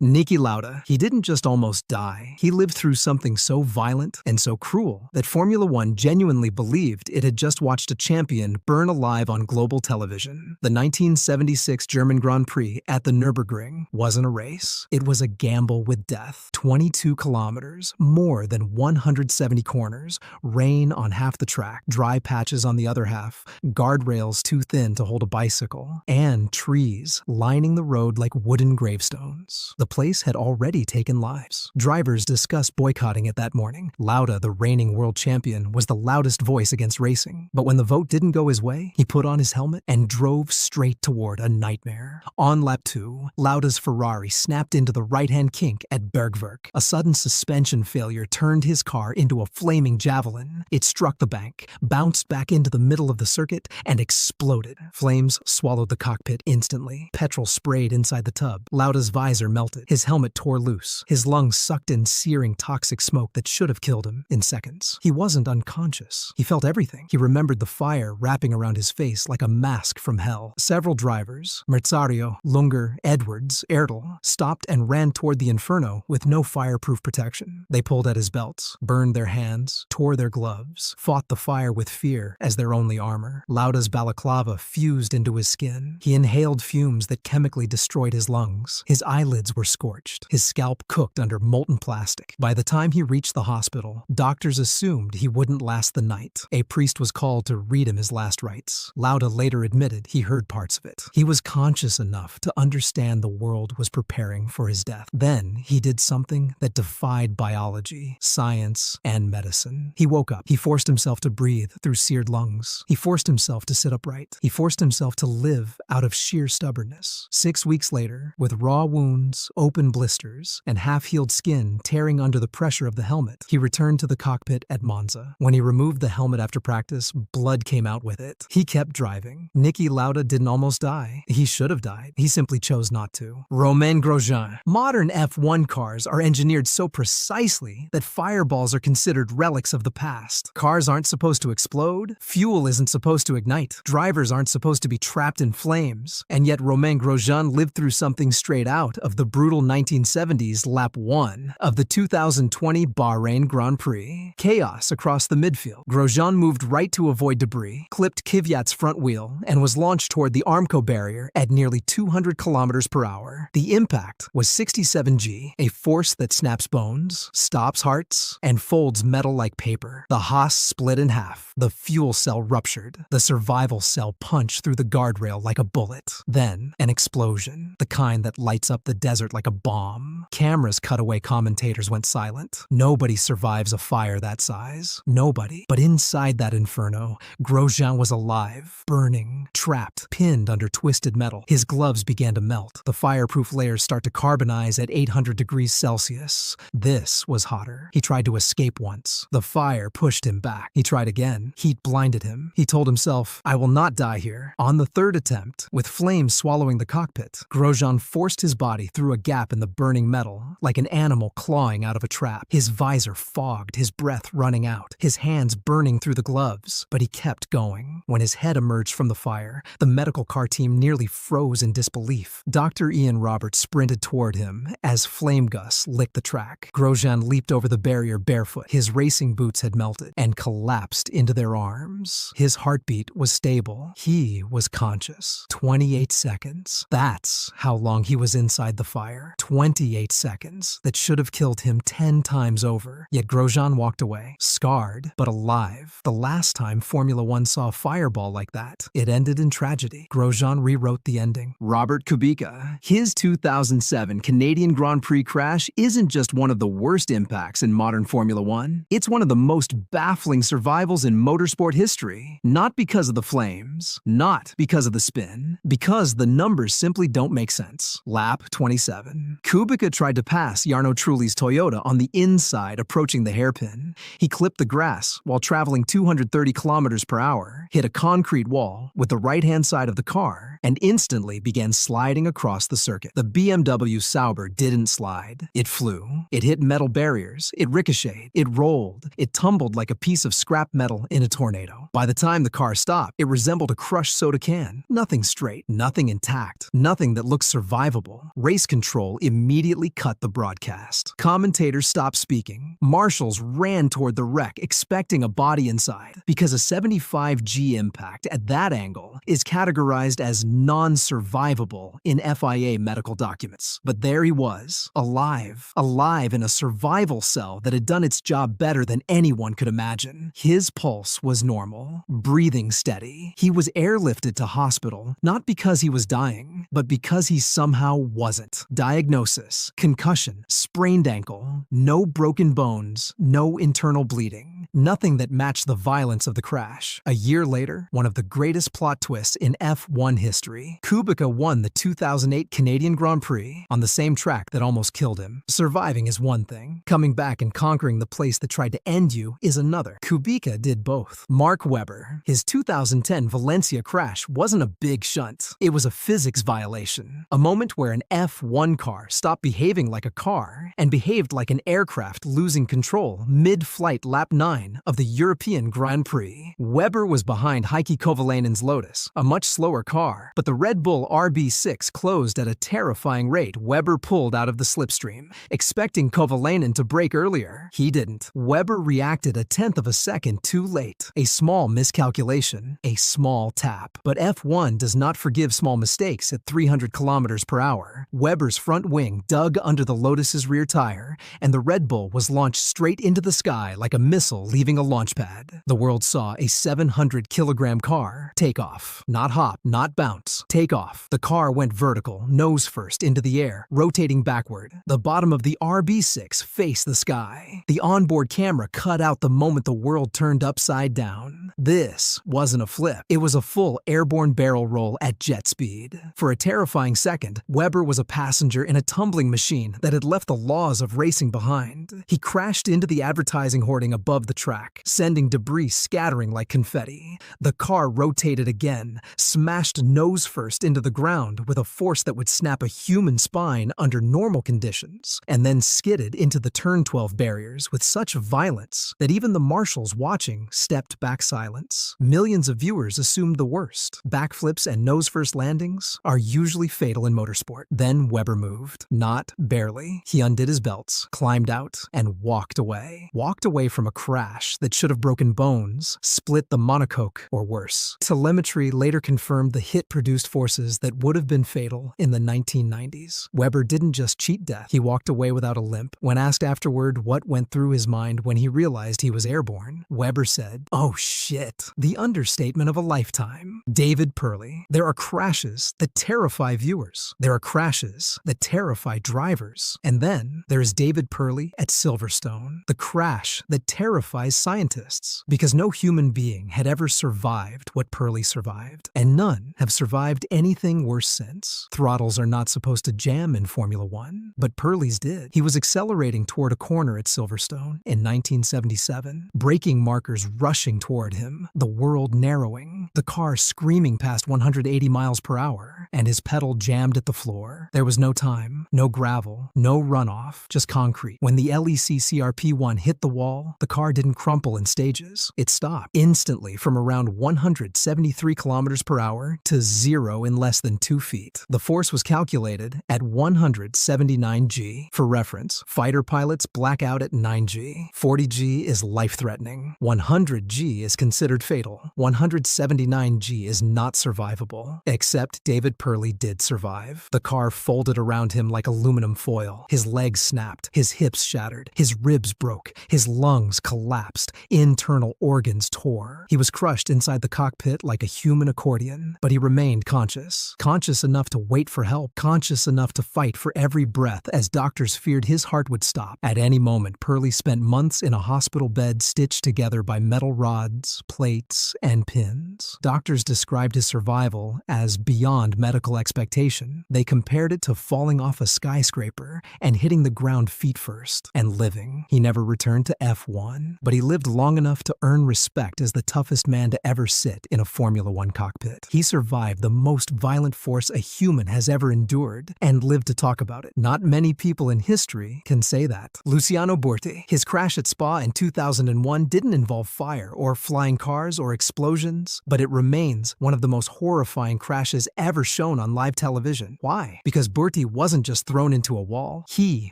Niki Lauda, he didn't just almost die. He lived through something so violent and so cruel that Formula One genuinely believed it had just watched a champion burn alive on global television. The 1976 German Grand Prix at the Nürburgring wasn't a race. It was a gamble with death. 22 kilometers, more than 170 corners, rain on half the track, dry patches on the other half, guardrails too thin to hold a bicycle, and trees lining the road like wooden gravestones. The place had already taken lives. Drivers discussed boycotting it that morning. Lauda, the reigning world champion, was the loudest voice against racing. But when the vote didn't go his way, he put on his helmet and drove straight toward a nightmare. On lap 2, Lauda's Ferrari snapped into the right-hand kink at Bergwerk. A sudden suspension failure turned his car into a flaming javelin. It struck the bank, bounced back into the middle of the circuit, and exploded. Flames swallowed the cockpit instantly. Petrol sprayed inside the tub. Lauda's visor melted. His helmet tore loose. His lungs sucked in searing toxic smoke that should have killed him in seconds. He wasn't unconscious. He felt everything. He remembered the fire wrapping around his face like a mask from hell. Several drivers, Merzario, Lunger, Edwards, Erdl, stopped and ran toward the inferno with no fireproof protection. They pulled at his belts, burned their hands, tore their gloves, fought the fire with fear as their only armor. Lauda's balaclava fused into his skin. He inhaled fumes that chemically destroyed his lungs. His eyelids were scorched, his scalp cooked under molten plastic. By the time he reached the hospital, doctors assumed he wouldn't last the night. A priest was called to read him his last rites. Lauda later admitted he heard parts of it. He was conscious enough to understand the world was preparing for his death. Then he did something that defied biology, science, and medicine. He woke up. He forced himself to breathe through seared lungs. He forced himself to sit upright. He forced himself to live out of sheer stubbornness. 6 weeks later, with raw wounds, open blisters, and half-healed skin tearing under the pressure of the helmet, he returned to the cockpit at Monza. When he removed the helmet after practice, blood came out with it. He kept driving. Niki Lauda didn't almost die. He should have died. He simply chose not to. Romain Grosjean. Modern F1 cars are engineered so precisely that fireballs are considered relics of the past. Cars aren't supposed to explode. Fuel isn't supposed to ignite. Drivers aren't supposed to be trapped in flames. And yet Romain Grosjean lived through something straight out of the brutal 1970s lap 1 of the 2020 Bahrain Grand Prix. Chaos across the midfield. Grosjean moved right to avoid debris, clipped Kvyat's front wheel, and was launched toward the Armco barrier at nearly 200 kilometers per hour. The impact was 67 G, a force that snaps bones, stops hearts, and folds metal like paper. The Haas split in half. The fuel cell ruptured. The survival cell punched through the guardrail like a bullet. Then, an explosion, the kind that lights up the desert like a bomb. Cameras cut away, commentators went silent. Nobody survives a fire that size. Nobody. But inside that inferno, Grosjean was alive, burning, trapped, pinned under twisted metal. His gloves began to melt. The fireproof layers start to carbonize at 800 degrees Celsius. This was hotter. He tried to escape once. The fire pushed him back. He tried again. Heat blinded him. He told himself, "I will not die here." On the third attempt, with flames swallowing the cockpit, Grosjean forced his body through a gap in the burning metal, like an animal clawing out of a trap. His visor fogged, his breath running out, his hands burning through the gloves. But he kept going. When his head emerged from the fire, the medical car team nearly froze in disbelief. Dr. Ian Roberts sprinted toward him as flame gusts licked the track. Grosjean leaped over the barrier barefoot. His racing boots had melted and collapsed into their arms. His heartbeat was stable. He was conscious. 28 seconds. That's how long he was inside the fire. 28 seconds that should have killed him 10 times over. Yet Grosjean walked away, scarred but alive. The last time Formula One saw a fireball like that, it ended in tragedy. Grosjean rewrote the ending. Robert Kubica. His 2007 Canadian Grand Prix crash isn't just one of the worst impacts in modern Formula One. It's one of the most baffling survivals in motorsport history. Not because of the flames, not because of the spin, because the numbers simply don't make sense. Lap 27. Kubica tried to pass Jarno Trulli's Toyota on the inside approaching the hairpin. He clipped the grass while traveling 230 kilometers per hour, hit a concrete wall with the right-hand side of the car, and instantly began sliding across the circuit. The BMW Sauber didn't slide. It flew. It hit metal barriers. It ricocheted. It rolled. It tumbled like a piece of scrap metal in a tornado. By the time the car stopped, it resembled a crushed soda can. Nothing straight. Nothing intact. Nothing that looked survivable. Race control control immediately cut the broadcast. Commentators stopped speaking. Marshals ran toward the wreck, expecting a body inside, because a 75G impact at that angle is categorized as non-survivable in FIA medical documents. But there he was, alive in a survival cell that had done its job better than anyone could imagine. His pulse was normal, breathing steady. He was airlifted to hospital, not because he was dying, but because he somehow wasn't. Diagnosis: concussion, sprained ankle, no broken bones, no internal bleeding. Nothing that matched the violence of the crash. A year later, one of the greatest plot twists in F1 history. Kubica won the 2008 Canadian Grand Prix on the same track that almost killed him. Surviving is one thing. Coming back and conquering the place that tried to end you is another. Kubica did both. Mark Webber, his 2010 Valencia crash wasn't a big shunt. It was a physics violation. A moment where an F1 car stopped behaving like a car and behaved like an aircraft losing control mid-flight lap 9 of the European Grand Prix. Webber was behind Heikki Kovalainen's Lotus, a much slower car, but the Red Bull RB6 closed at a terrifying rate. Webber pulled out of the slipstream, expecting Kovalainen to brake earlier. He didn't. Webber reacted a tenth of a second too late. A small miscalculation, a small tap. But F1 does not forgive small mistakes at 300 kilometers per hour. Webber's front wing dug under the Lotus's rear tire, and the Red Bull was launched straight into the sky like a missile leaving a launch pad. The world saw a 700-kilogram car take off. Not hop, not bounce. Take off. The car went vertical, nose first, into the air, rotating backward. The bottom of the RB6 faced the sky. The onboard camera cut out the moment the world turned upside down. This wasn't a flip. It was a full airborne barrel roll at jet speed. For a terrifying second, Webber was a passenger in a tumbling machine that had left the laws of racing behind. He crashed into the advertising hoarding above the track, sending debris scattering like confetti. The car rotated again, smashed nose first into the ground with a force that would snap a human spine under normal conditions, and then skidded into the turn 12 barriers with such violence that even the marshals watching stepped back silence. Millions of viewers assumed the worst. Backflips and nose-first landings are usually fatal in motorsport. Then Webber moved. Not barely. He undid his belts, climbed out, and walked away. Walked away from a crash that should have broken bones, split the monocoque, or worse. Telemetry later confirmed the hit produced forces that would have been fatal in the 1990s. Webber didn't just cheat death. He walked away without a limp. When asked afterward what went through his mind when he realized he was airborne, Webber said, "Oh shit," the understatement of a lifetime. David Purley. There are crashes that terrify viewers. There are crashes that terrify drivers. And then there is David Purley at Silverstone, the crash that terrifies scientists, because no human being had ever survived what Purley survived, and none have survived anything worse since. Throttles are not supposed to jam in Formula One, but Purley's did. He was accelerating toward a corner at Silverstone in 1977, braking markers rushing toward him, the world narrowing, the car screaming past 180 miles per hour, and his pedal jammed at the floor. There was no time, no gravel, no runoff, just concrete. When the LEC CRP1 hit the wall, the car didn't crumple in stages. It stopped instantly from around 173 kilometers per hour to 0 in less than 2 feet. The force was calculated at 179 G. For reference, fighter pilots black out at 9 G. 40 G is life-threatening. 100 G is considered fatal. 179 G is not survivable. Except David Purley did survive. The car folded around him like aluminum foil. His legs snapped. His hips shattered. His ribs broke. His lungs collapsed. Internal organs tore. He was crushed inside the cockpit like a human accordion, but he remained conscious. Conscious enough to wait for help. Conscious enough to fight for every breath as doctors feared his heart would stop. At any moment, Purley spent months in a hospital bed stitched together by metal rods, plates, and pins. Doctors described his survival as beyond medical expectation. They compared it to falling off a skyscraper and hitting the ground feet first and living. He never returned to F1, but he lived long enough to earn respect as the toughest man to ever sit in a Formula One cockpit. He survived the most violent force a human has ever endured and lived to talk about it. Not many people in history can say that. Luciano Burti. His crash at Spa in 2001 didn't involve fire or flying cars or explosions, but it remains one of the most horrifying crashes ever shown shown on live television. Why? Because Burti wasn't just thrown into a wall, he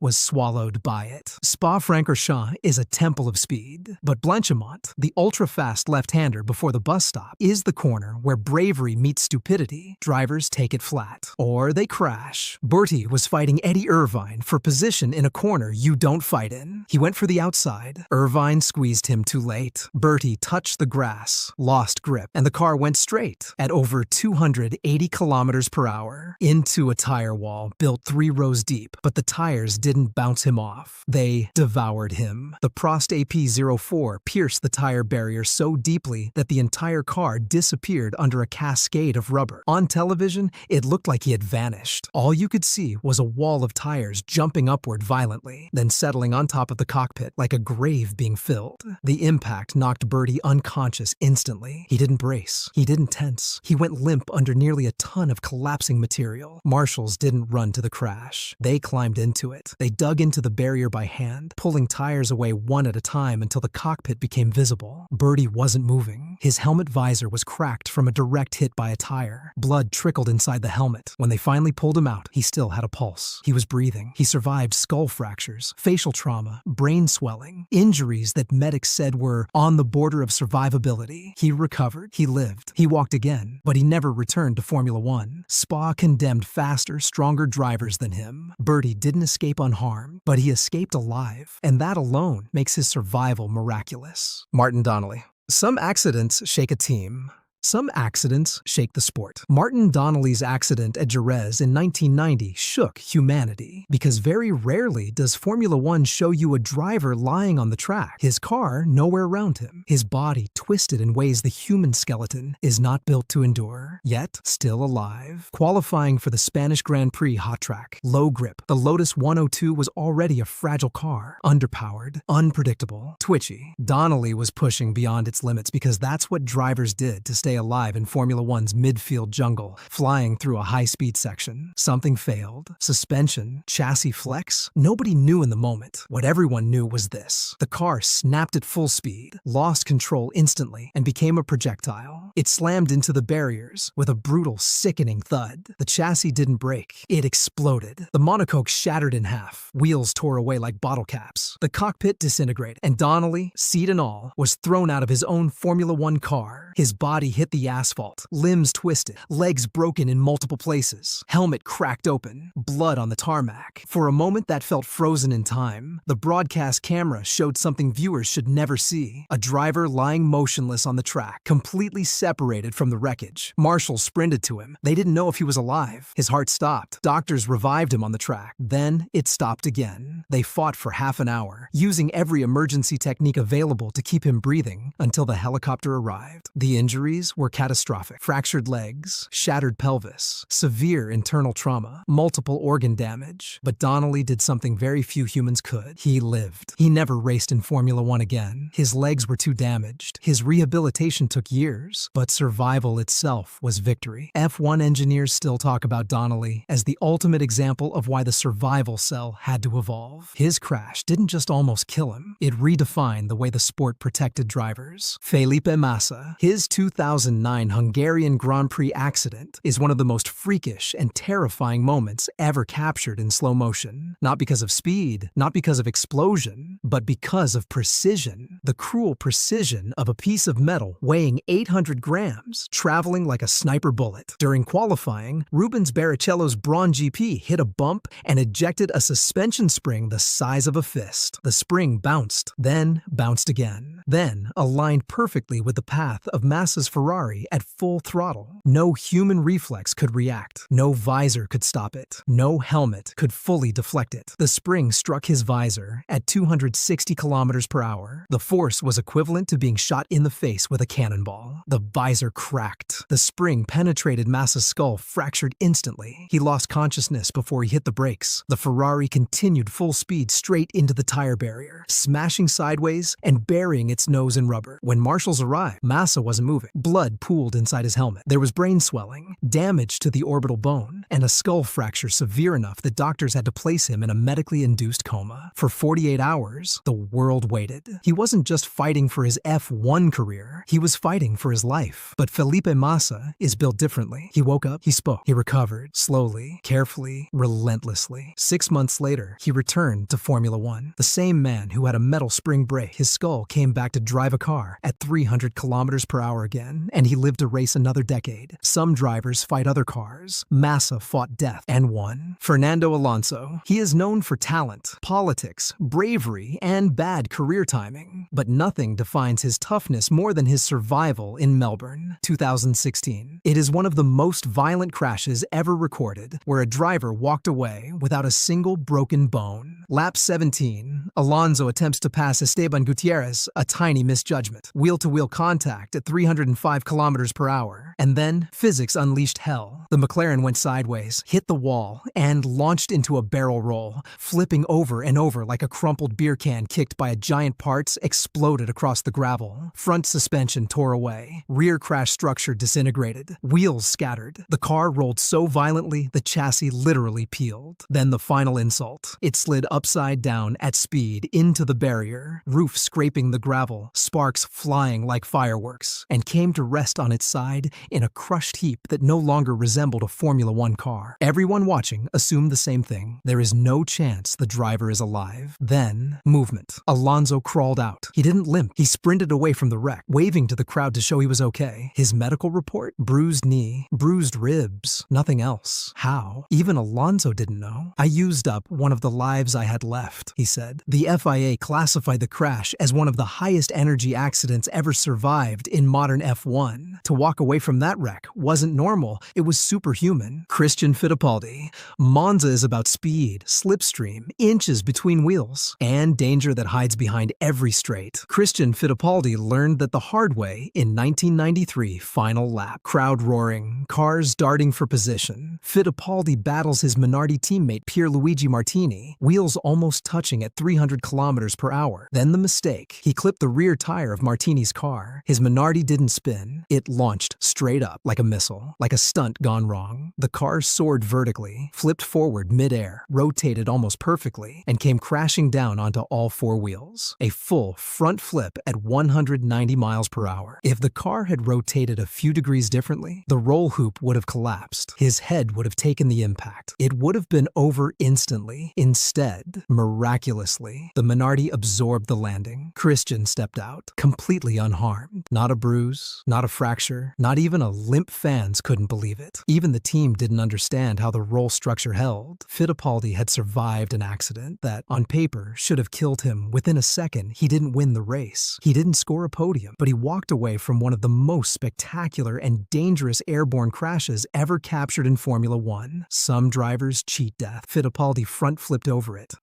was swallowed by it. Spa-Francorchamps is a temple of speed, but Blanchimont, the ultra-fast left-hander before the bus stop, is the corner where bravery meets stupidity. Drivers take it flat, or they crash. Burti was fighting Eddie Irvine for position in a corner you don't fight in. He went for the outside. Irvine squeezed him too late. Burti touched the grass, lost grip, and the car went straight at over 280 kilometers per hour into a tire wall built 3 rows deep, but the tires didn't bounce him off. They devoured him. The Prost AP04 pierced the tire barrier so deeply that the entire car disappeared under a cascade of rubber. On television, it looked like he had vanished. All you could see was a wall of tires jumping upward violently, then settling on top of the cockpit like a grave being filled. The impact knocked Burti unconscious instantly. He didn't brace. He didn't tense. He went limp under nearly a ton of collapsing material. Marshals didn't run to the crash. They climbed into it. They dug into the barrier by hand, pulling tires away one at a time until the cockpit became visible. Burti wasn't moving. His helmet visor was cracked from a direct hit by a tire. Blood trickled inside the helmet. When they finally pulled him out, he still had a pulse. He was breathing. He survived skull fractures, facial trauma, brain swelling, injuries that medics said were on the border of survivability. He recovered. He lived. He walked again, but he never returned to Formula One. Spa condemned faster, stronger drivers than him. Burti didn't escape unharmed, but he escaped alive, and that alone makes his survival miraculous. Martin Donnelly. Some accidents shake a team. Some accidents shake the sport. Martin Donnelly's accident at Jerez in 1990 shook humanity, because very rarely does Formula One show you a driver lying on the track, his car nowhere around him, his body twisted in ways the human skeleton is not built to endure, yet still alive. Qualifying for the Spanish Grand Prix hot track, low grip, the Lotus 102 was already a fragile car, underpowered, unpredictable, twitchy. Donnelly was pushing beyond its limits because that's what drivers did to stay alive in Formula One's midfield jungle, flying through a high-speed section. Something failed. Suspension, chassis flex. Nobody knew in the moment. What everyone knew was this. The car snapped at full speed, lost control instantly, and became a projectile. It slammed into the barriers with a brutal, sickening thud. The chassis didn't break. It exploded. The monocoque shattered in half. Wheels tore away like bottle caps. The cockpit disintegrated, and Donnelly, seat and all, was thrown out of his own Formula One car. His body hit the asphalt, limbs twisted, legs broken in multiple places, helmet cracked open, blood on the tarmac. For a moment that felt frozen in time. The broadcast camera showed something viewers should never see. A driver lying motionless on the track, completely separated from the wreckage. Marshals sprinted to him. They didn't know if he was alive. His heart stopped. Doctors revived him on the track. Then it stopped again. They fought for half an hour, using every emergency technique available to keep him breathing until the helicopter arrived. The injuries were catastrophic. Fractured legs, shattered pelvis, severe internal trauma, multiple organ damage. But Donnelly did something very few humans could. He lived. He never raced in Formula One again. His legs were too damaged. His rehabilitation took years, but survival itself was victory. F1 engineers still talk about Donnelly as the ultimate example of why the survival cell had to evolve. His crash didn't just almost kill him. It redefined the way the sport protected drivers. Felipe Massa, his 2009 Hungarian Grand Prix accident is one of the most freakish and terrifying moments ever captured in slow motion. Not because of speed, not because of explosion, but because of precision. The cruel precision of a piece of metal weighing 800 grams, traveling like a sniper bullet. During qualifying, Rubens Barrichello's Brawn GP hit a bump and ejected a suspension spring the size of a fist. The spring bounced, then bounced again, then aligned perfectly with the path of Massa's Ferrari at full throttle. No human reflex could react. No visor could stop it. No helmet could fully deflect it. The spring struck his visor at 260 kilometers per hour. The force was equivalent to being shot in the face with a cannonball. The visor cracked. The spring penetrated Massa's skull, fractured instantly. He lost consciousness before he hit the brakes. The Ferrari continued full speed straight into the tire barrier, smashing sideways and burying its nose in rubber. When marshals arrived, Massa wasn't moving. Blood pooled inside his helmet. There was brain swelling, damage to the orbital bone, and a skull fracture severe enough that doctors had to place him in a medically induced coma. For 48 hours, the world waited. He wasn't wasn't just fighting for his F1 career, he was fighting for his life. But Felipe Massa is built differently. He woke up, he spoke, he recovered, slowly, carefully, relentlessly. 6 months later, he returned to Formula One. The same man who had a metal spring brake, his skull came back to drive a car at 300 kilometers per hour again, and he lived to race another decade. Some drivers fight other cars. Massa fought death and won. Fernando Alonso, he is known for talent, politics, bravery, and bad career timing. But nothing defines his toughness more than his survival in Melbourne, 2016. It is one of the most violent crashes ever recorded, where a driver walked away without a single broken bone. Lap 17, Alonso attempts to pass Esteban Gutierrez, a tiny misjudgment. Wheel-to-wheel contact at 305 kilometers per hour. And then, physics unleashed hell. The McLaren went sideways, hit the wall, and launched into a barrel roll, flipping over and over like a crumpled beer can kicked by a giant parts exploded across the gravel. Front suspension tore away. Rear crash structure disintegrated. Wheels scattered. The car rolled so violently, the chassis literally peeled. Then the final insult. It slid upside down at speed into the barrier, roof scraping the gravel, sparks flying like fireworks, and came to rest on its side in a crushed heap that no longer resembled a Formula One car. Everyone watching assumed the same thing. There is no chance the driver is alive. Then, movement. Alonso crawled out. He didn't limp. He sprinted away from the wreck, waving to the crowd to show he was okay. His medical report? Bruised knee, bruised ribs, nothing else. How? Even Alonso didn't know. I used up one of the lives I had left, he said. The FIA classified the crash as one of the highest energy accidents ever survived in modern F1. To walk away from that wreck wasn't normal. It was superhuman. Christian Fittipaldi. Monza is about speed, slipstream, inches between wheels, and danger that hides behind every straight. Christian Fittipaldi learned that the hard way in 1993 final lap. Crowd roaring, cars darting for position. Fittipaldi battles his Minardi teammate Pierluigi Martini, wheels almost touching at 300 kilometers per hour. Then the mistake. He clipped the rear tire of Martini's car. His Minardi didn't spin. It launched straight up like a missile, like a stunt gone wrong. The car soared vertically, flipped forward mid-air, rotated almost perfectly, and came crashing down onto all four wheels. A full front flip at 190 miles per hour. If the car had rotated a few degrees differently, the roll hoop would have collapsed. His head would have taken the impact. It would have been over instantly. Instead, miraculously, the Minardi absorbed the landing. Christian stepped out, completely unharmed. Not a bruise, not a fracture, not even a limp. Fans couldn't believe it. Even the team didn't understand how the roll structure held. Fittipaldi had survived an accident that, on paper, should have killed him. Within a second, he didn't win the race. He didn't score a podium, but he walked away from one of the most spectacular and dangerous airborne crashes ever captured in Formula One. Some drivers cheat death. Fittipaldi front flipped over it,